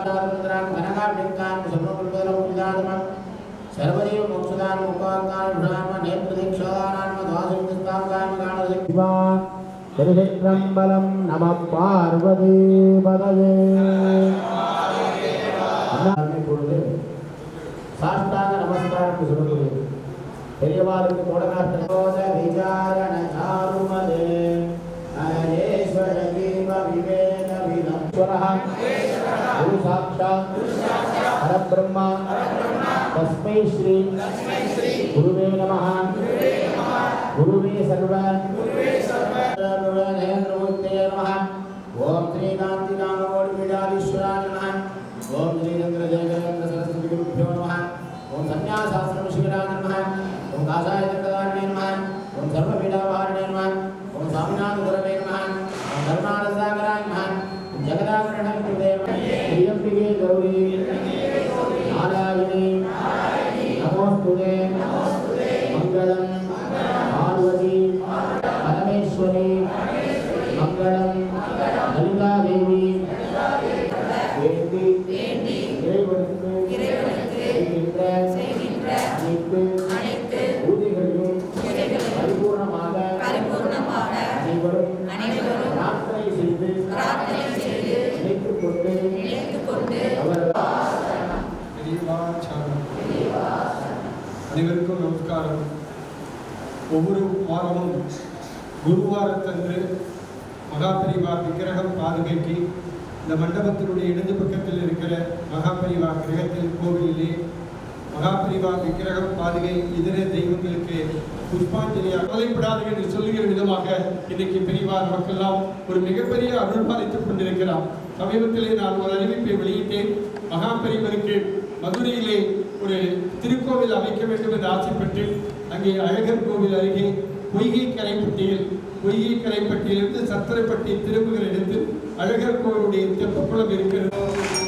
सर्वदानमुद्रां घनकाभ्यङ्कां सर्वकुलपदरमुदानमं सर्वदेव मोक्षदानं उपादानं भ्राम नेत्रदीक्षादानं द्वादशमुक्ताङ्गानं गाणदिक्वा त्रिशित्रम्बलं नमः पार्वती पदये साष्टांग नमस्कार कुसुमगे பெரியவாளுக்கு கோடகாஷ்டமோத விசாரண சாருமதே அனேஸ்வர தீப விவேக வினஸ்வரஹ குரு சாக்ஷாத் பரபிரம்மா தஸ்மை ஸ்ரீ குருவே நமஹ குருவே சர்வ நரேந்திரமூர்த்தே நமஹ ஓம் ஸ்ரீ காந்தி நாமோடி பீடாதீஸ்வராய நமஹ ஓம் ஸ்ரீ சந்திரசேகரேந்திர சரஸ்வதி குருभ्यो நமஹ ओम संन्यासाश्रम शिविराय नमः ओम कासाय चक्रधारिणे नमः ओम सर्वपीडापहारिणे नमः ओम स्वामिनाथ गुरवे नमः ओम धर्मानसागराय नमः ओम जगदाग्रहणे प्रियंबिके गौरी नारायणी नमोस्तुते मंगलम पार्वती परमेश्वरी मंगलम ललिता देवी वेदी அனைவருக்கும் நமஸ்காரம். ஒவ்வொரு வாரமும் குருவாரத்தன்று மகாபரிவா விக்கிரகம் பாதுகைக்கு இந்த மண்டபத்தினுடைய இடது பக்கத்தில் இருக்கிற மகாபரிவா கிரகத்தில் கோவிலிலே மகாபரிவா விக்கிரகம் பாதுகை இதர தெய்வங்களுக்கு புஷ்பாஞ்சலியாக கவலைப்படாது என்று சொல்லுகிற விதமாக இன்னைக்கு பெரியவா நமக்கெல்லாம் ஒரு மிகப்பெரிய அருள்பாலித்துக் கொண்டிருக்கிறார். சமீபத்திலே நான் ஒரு அறிவிப்பை வெளியிட்டேன். மகாபரிவருக்கு மதுரையிலே ஒரு திருக்கோவில் அமைக்க வேண்டும் என்று ஆசைப்பட்டு அங்கே அழகர் கோவில் அருகே பொய்கை கரைப்பட்டியிலிருந்து சத்திரப்பட்டி திரும்புகிற இடத்தில் அழகர் கோவிலுடைய தெப்பக்குளம் இருக்கிறது.